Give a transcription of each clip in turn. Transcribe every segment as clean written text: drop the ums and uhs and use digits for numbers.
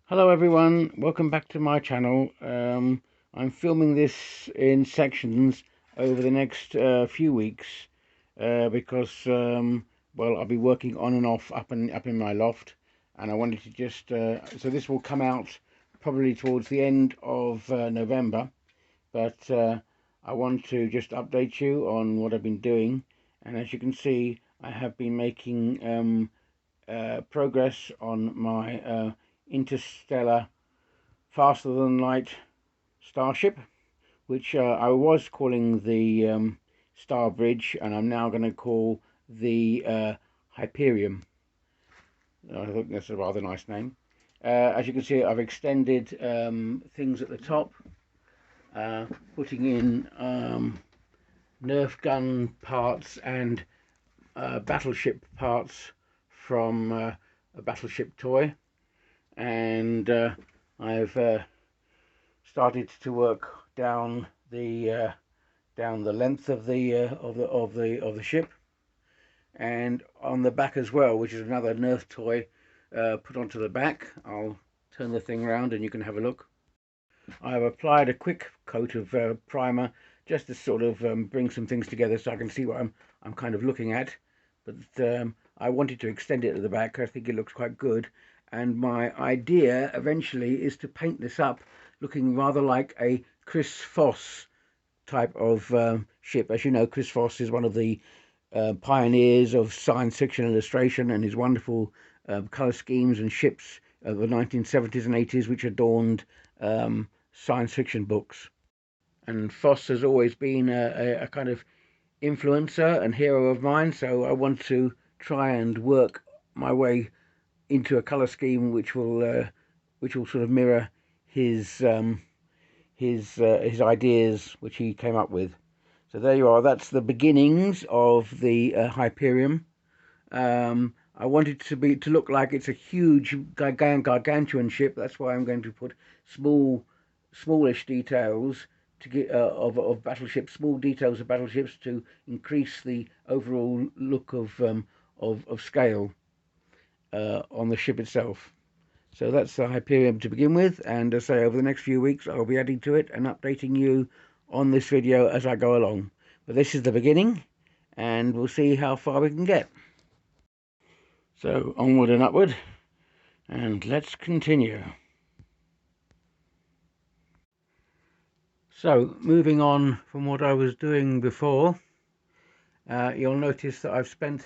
Hello everyone, welcome back to my channel. I'm filming this in sections over the next few weeks because well, I'll be working on and off up in my loft, and I wanted to just so this will come out probably towards the end of November, but I want to just update you on what I've been doing. And as you can see, I have been making progress on my interstellar faster than light starship, which I was calling the Star Bridge, and I'm now going to call the Hyperium. I think that's a rather nice name. As you can see, I've extended things at the top, putting in Nerf gun parts and battleship parts from a battleship toy, and I've started to work down the length of the ship, and on the back as well, which is another Nerf toy put onto the back. I'll turn the thing around and you can have a look. I've applied a quick coat of primer just to sort of bring some things together so I can see what I'm kind of looking at. But I wanted to extend it at the back. I think it looks quite good, and my idea eventually is to paint this up looking rather like a Chris Foss type of ship. As you know, Chris Foss is one of the pioneers of science fiction illustration, and his wonderful colour schemes and ships of the 1970s and 80s, which adorned science fiction books. And Foss has always been a kind of influencer and hero of mine, so I want to try and work my way into a colour scheme which will sort of mirror his ideas which he came up with. So there you are. That's the beginnings of the Hyperium. I want it to look like it's a huge gargantuan ship. That's why I'm going to put smallish details to get of battleships, small details of battleships to increase the overall look of scale on the ship itself. So that's the Hyperium to begin with, and as I say, over the next few weeks I'll be adding to it and updating you on this video as I go along. But this is the beginning, and we'll see how far we can get. So onward and upward, and let's continue. So moving on from what I was doing before, you'll notice that I've spent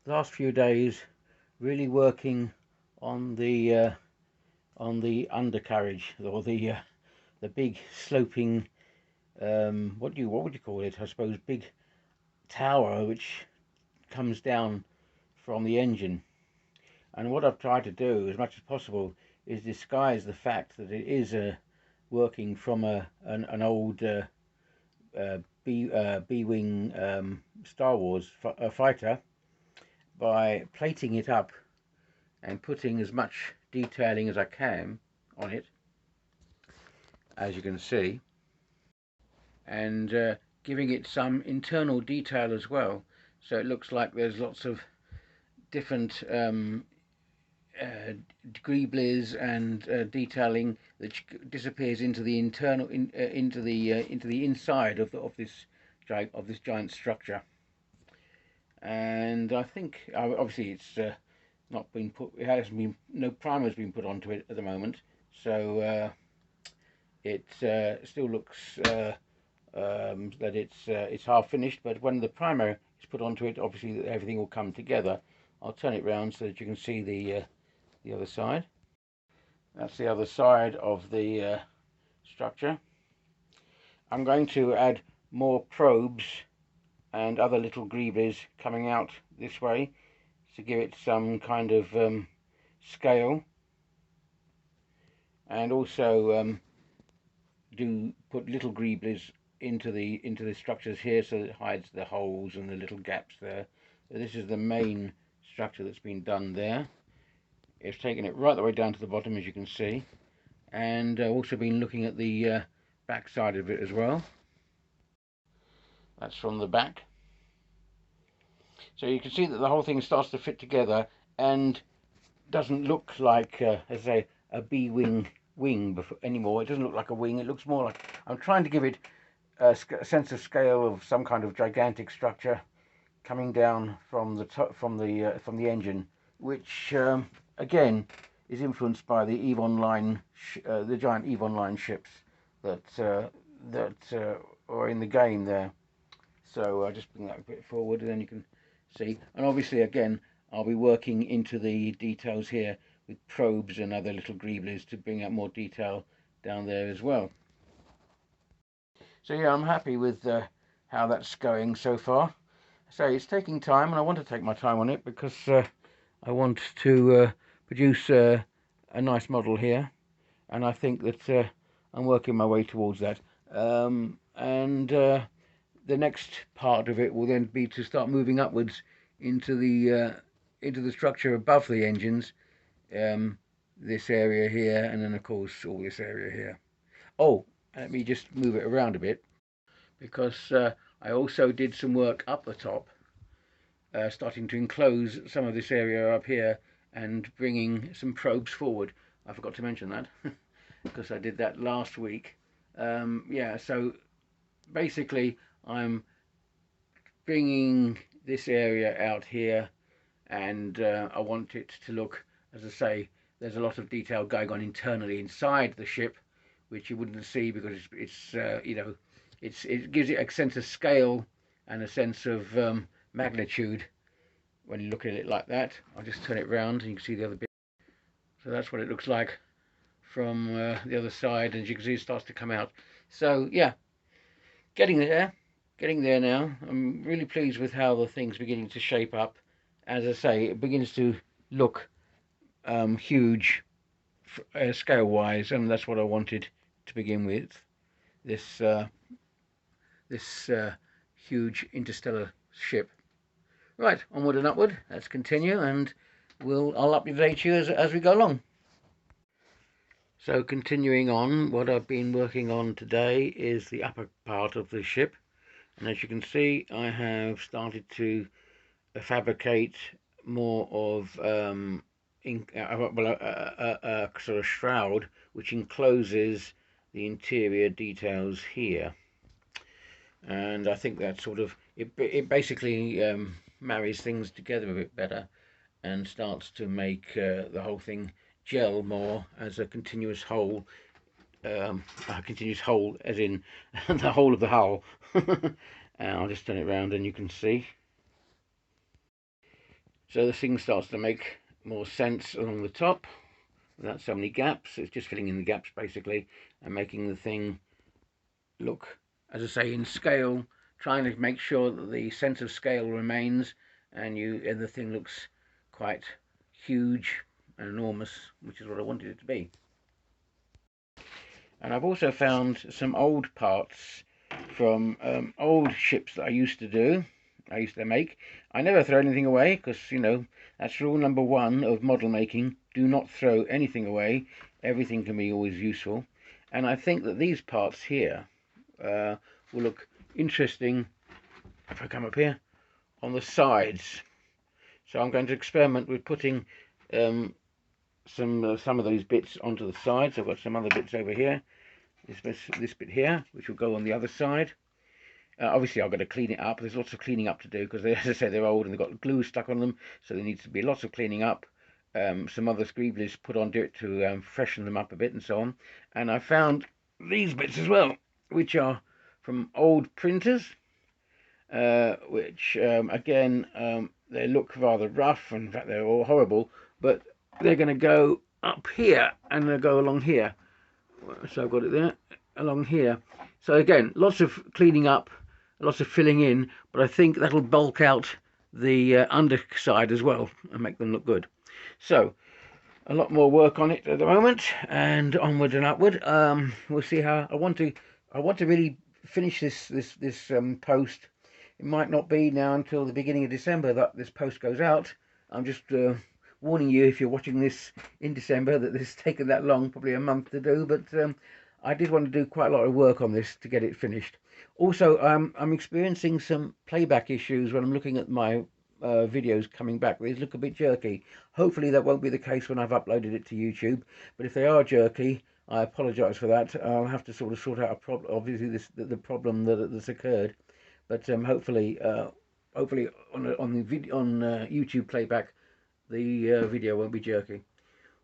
the last few days really working on the undercarriage, or the big sloping what would you call it? I suppose big tower which comes down from the engine. And what I've tried to do as much as possible is disguise the fact that it is working from an old B-wing Star Wars fighter, by plating it up and putting as much detailing as I can on it, as you can see, and giving it some internal detail as well, so it looks like there's lots of different greeblies and detailing that disappears into the internal into the inside of this giant structure. And I think obviously it's not been put, it hasn't been, no primer has been put onto it at the moment, so it still looks that it's half finished. But when the primer is put onto it, obviously everything will come together. I'll turn it round so that you can see the other side. That's the other side of the structure. I'm going to add more probes and other little greeblies coming out this way to give it some kind of scale, and also do put little greeblies into the structures here so that it hides the holes and the little gaps there. So this is the main structure that's been done there. It's taken it right the way down to the bottom, as you can see, and also been looking at the back side of it as well. That's from the back. So you can see that the whole thing starts to fit together and doesn't look like, as I say, a bee wing anymore. It doesn't look like a wing. It looks more like, I'm trying to give it a sense of scale of some kind of gigantic structure coming down from the top, from the engine, which again is influenced by the Eve Online, the giant Eve Online ships that are in the game there. So I'll just bring that a bit forward, and then you can see. And obviously, again, I'll be working into the details here with probes and other little greeblies to bring out more detail down there as well. So yeah, I'm happy with how that's going so far. So it's taking time, and I want to take my time on it because I want to produce a nice model here, and I think that I'm working my way towards that. And the next part of it will then be to start moving upwards into the structure above the engines, this area here, and then of course all this area here. Oh, let me just move it around a bit, because I also did some work up the top, starting to enclose some of this area up here and bringing some probes forward. I forgot to mention that because I did that last week. Yeah, so basically I'm bringing this area out here, and I want it to look, as I say, there's a lot of detail going on internally inside the ship, which you wouldn't see because it's you know, it gives it a sense of scale and a sense of magnitude when you look at it like that. I'll just turn it round and you can see the other bit. So that's what it looks like from the other side, and as you can see it starts to come out. So yeah, getting there now. I'm really pleased with how the thing's beginning to shape up. As I say, it begins to look huge scale wise, and that's what I wanted to begin with. This huge interstellar ship. Right, onward and upward. Let's continue, and I'll update you as we go along. So continuing on, what I've been working on today is the upper part of the ship, and as you can see, I have started to fabricate more of a sort of shroud which encloses the interior details here, and I think that sort of it basically marries things together a bit better and starts to make the whole thing gel more as a continuous whole, as in the whole of the hull. I'll just turn it around and you can see. So the thing starts to make more sense along the top without so many gaps. It's just filling in the gaps basically and making the thing look, as I say, in scale, trying to make sure that the sense of scale remains, and the thing looks quite huge and enormous, which is what I wanted it to be. And I've also found some old parts from old ships that I used to make. I never throw anything away because, you know, that's rule number one of model making. Do not throw anything away. Everything can be always useful. And I think that these parts here will look interesting if I come up here on the sides. So I'm going to experiment with putting some of those bits onto the sides. I've got some other bits over here. This bit here, which will go on the other side. Obviously, I've got to clean it up. There's lots of cleaning up to do because, as I say, they're old and they've got glue stuck on them, so there needs to be lots of cleaning up. Some other scribblies put onto it to freshen them up a bit and so on. And I found these bits as well, which are from old printers, which again, they look rather rough. In fact, they're all horrible, but they're going to go up here and they'll go along here. So I've got it there, along here. So again, lots of cleaning up, lots of filling in, but I think that'll bulk out the underside as well and make them look good. So a lot more work on it at the moment, and onward and upward. We'll see how I want to really finish this post. It might not be now until the beginning of December that this post goes out. I'm just warning you, if you're watching this in December, that this has taken that long, probably a month to do, but I did want to do quite a lot of work on this to get it finished. Also, I'm experiencing some playback issues when I'm looking at my videos coming back. These look a bit jerky. Hopefully that won't be the case when I've uploaded it to YouTube. But if they are jerky, I apologise for that. I'll have to sort of sort out a problem. Obviously, the problem that's occurred. But hopefully on the video on YouTube playback, the video won't be jerky.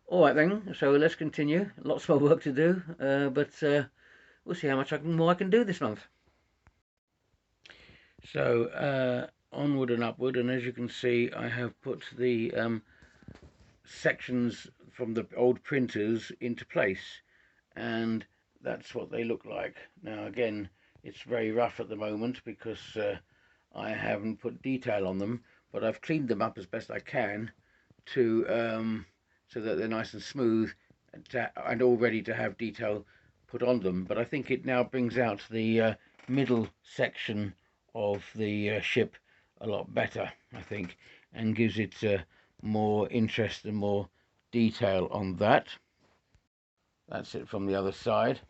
All right then. So let's continue. Lots more work to do, but we'll see how much more I can do this month. So onward and upward, and as you can see, I have put the sections from the old printers into place, and that's what they look like. Now again, it's very rough at the moment because I haven't put detail on them, but I've cleaned them up as best I can to so that they're nice and smooth and all ready to have detail put on them. But I think it now brings out the middle section of the ship a lot better, I think, and gives it more interest and more detail on that. That's it from the other side.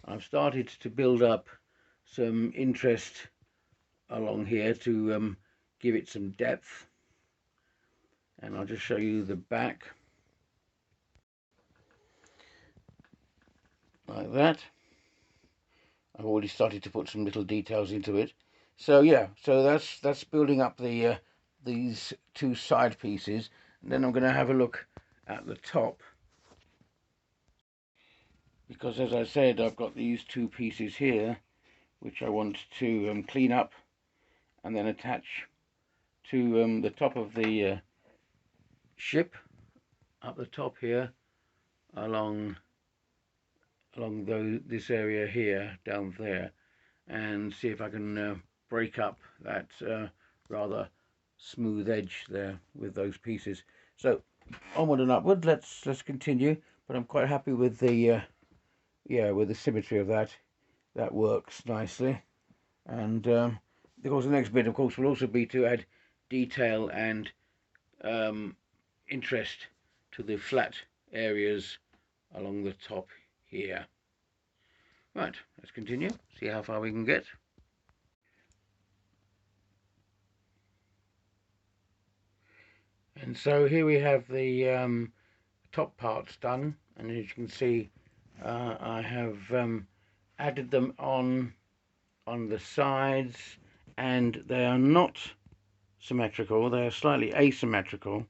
I've started to build up some interest along here to give it some depth, and I'll just show you the back like that. I've already started to put some little details into it. So yeah, so that's building up the these two side pieces, and then I'm going to have a look at the top, because as I said, I've got these two pieces here which I want to clean up and then attach to the top of the ship, up the top here, along this area here down there, and see if I can break up that rather smooth edge there with those pieces. So onward and upward, let's continue. But I'm quite happy with the yeah, with the symmetry of that. That works nicely. And of course the next bit, of course, will also be to add detail and interest to the flat areas along the top here. Right, let's continue, see how far we can get. And so here we have the top parts done, and as you can see, I have added them on the sides, and they are not symmetrical, they are slightly asymmetrical,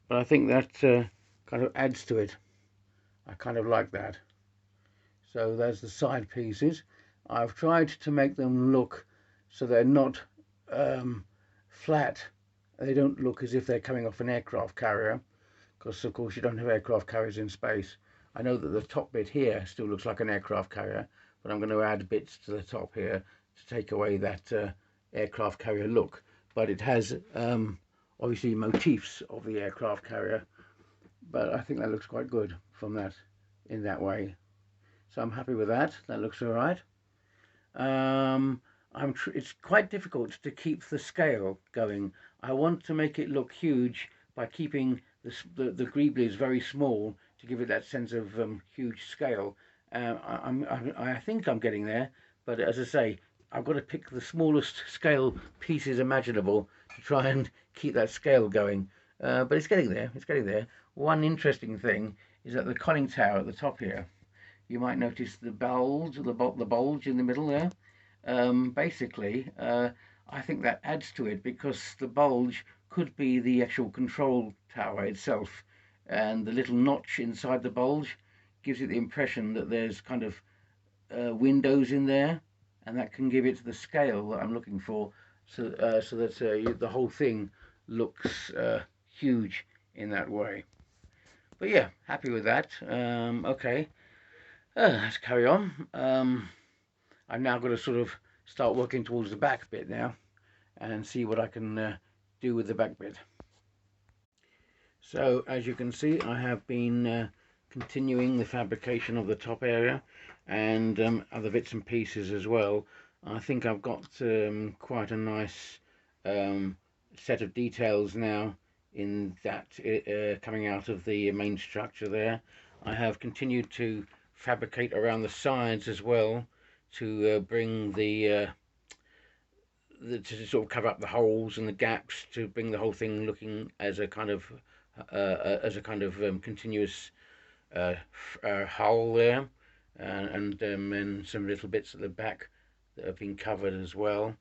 but I think that kind of adds to it. I kind of like that. So there's the side pieces. I've tried to make them look so they're not flat. They don't look as if they're coming off an aircraft carrier, because of course you don't have aircraft carriers in space. I know that the top bit here still looks like an aircraft carrier, but I'm going to add bits to the top here to take away that aircraft carrier look. But it has obviously motifs of the aircraft carrier, but I think that looks quite good from that in that way. So I'm happy with that. That looks all right. It's quite difficult to keep the scale going. I want to make it look huge by keeping the greeblies very small to give it that sense of huge scale. I think I'm getting there, but as I say, I've got to pick the smallest scale pieces imaginable to try and keep that scale going. But it's getting there. It's getting there. One interesting thing is that the conning tower at the top here, you might notice the bulge, the bulge in the middle there. Basically, I think that adds to it, because the bulge could be the actual control tower itself, and the little notch inside the bulge gives it the impression that there's kind of windows in there, and that can give it the scale that I'm looking for, so that the whole thing looks huge in that way. But yeah, happy with that. Okay. Let's carry on. I've now got to sort of start working towards the back bit now and see what I can do with the back bit. So as you can see, I have been continuing the fabrication of the top area and other bits and pieces as well. I think I've got quite a nice set of details now in that coming out of the main structure there. I have continued to fabricate around the sides as well to bring the to sort of cover up the holes and the gaps to bring the whole thing looking as a kind of continuous hull there, and some little bits at the back that have been covered as well.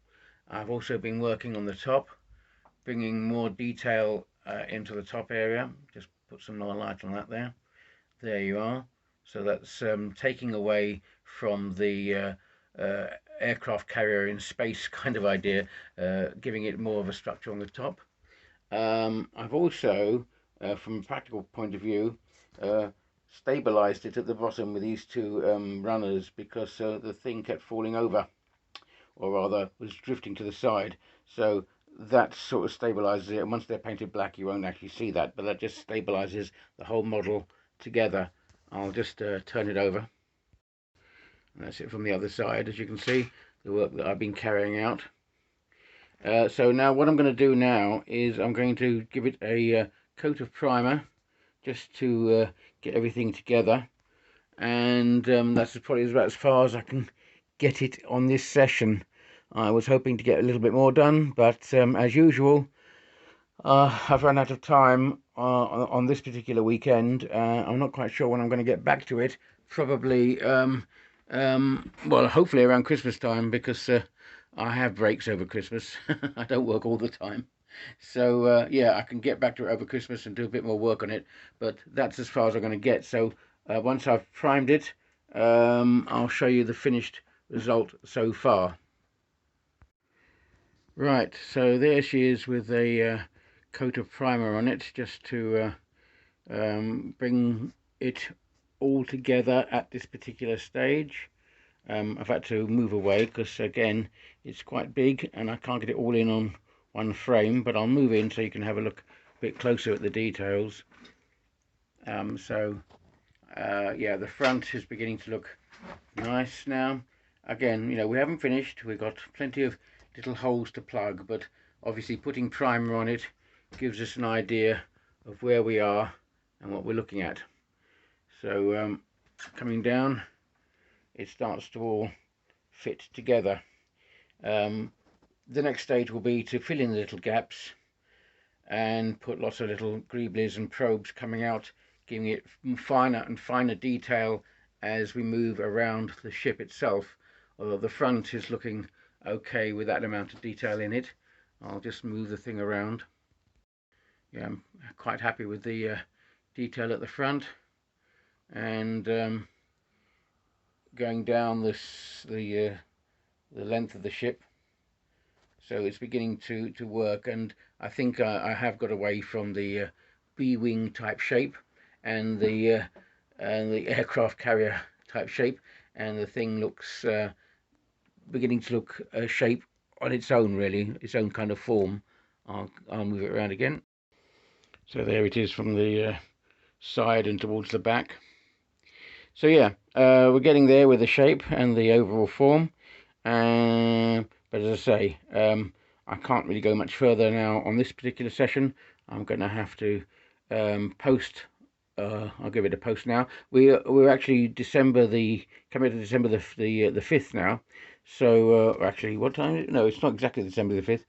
I've also been working on the top, bringing more detail into the top area. Just put some more light on that there. There you are. So that's taking away from the aircraft carrier in space kind of idea, giving it more of a structure on the top. I've also, from a practical point of view, stabilized it at the bottom with these two runners, because the thing kept falling over, or rather was drifting to the side. So that sort of stabilizes it, and once they're painted black you won't actually see that, but that just stabilizes the whole model together. I'll just turn it over, and that's it from the other side. As you can see, the work that I've been carrying out. So now what I'm going to do now is I'm going to give it a coat of primer, just to get everything together, and that's probably about as far as I can get it on this session. I was hoping to get a little bit more done, but as usual, I've run out of time on this particular weekend. I'm not quite sure when I'm going to get back to it. Probably, well, hopefully around Christmas time, because I have breaks over Christmas. I don't work all the time. So, yeah, I can get back to it over Christmas and do a bit more work on it. But that's as far as I'm going to get. So, once I've primed it, I'll show you the finished result so far. Right, so there she is with a coat of primer on it, just to bring it all together at this particular stage. I've had to move away because, again, it's quite big and I can't get it all in on one frame, but I'll move in so you can have a look a bit closer at the details. Yeah, the front is beginning to look nice now. Again, you know, we haven't finished. We've got plenty of little holes to plug, but obviously putting primer on it gives us an idea of where we are and what we're looking at. So coming down, it starts to all fit together. The next stage will be to fill in the little gaps and put lots of little greeblies and probes coming out, giving it finer and finer detail as we move around the ship itself. Although the front is looking okay with that amount of detail in it. I'll just move the thing around. Yeah, I'm quite happy with the detail at the front, and going down the length of the ship. So it's beginning to work, and I think I have got away from the B-wing type shape and the aircraft carrier type shape, and the thing looks beginning to look a shape on its own, really, its own kind of form. I'll move it around again. So there it is from the side and towards the back. So yeah, we're getting there with the shape and the overall form. But as I say, I can't really go much further now on this particular session. I'm going to have to post. I'll give it a post now. We're actually coming to December the 5th now. So actually, what time is it? No, it's not exactly December the 5th.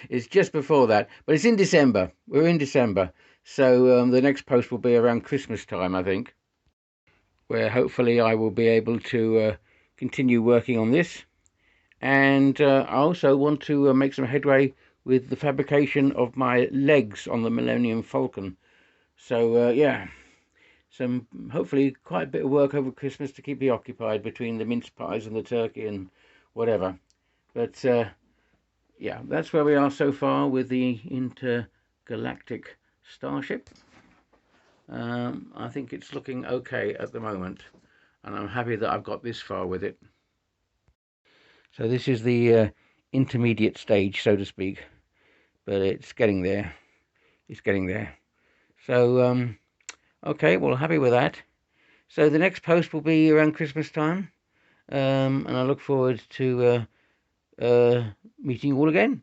It's just before that, but it's in December. We're in December. So the next post will be around Christmas time, I think, where hopefully I will be able to continue working on this. And I also want to make some headway with the fabrication of my legs on the Millennium Falcon. So yeah, some hopefully quite a bit of work over Christmas to keep me occupied between the mince pies and the turkey and whatever. But yeah, that's where we are so far with the intergalactic starship. I think it's looking okay at the moment, and I'm happy that I've got this far with it. So this is the intermediate stage, so to speak, but it's getting there. It's getting there. So okay, well, happy with that. So the next post will be around Christmas time, and I look forward to meeting you all again.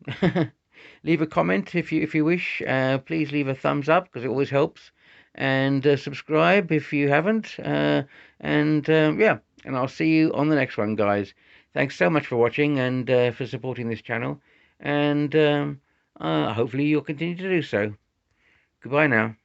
Leave a comment if you wish. Please leave a thumbs up, because it always helps, and subscribe if you haven't. Yeah, and I'll see you on the next one, guys. Thanks so much for watching and for supporting this channel, and hopefully you'll continue to do so. Goodbye now.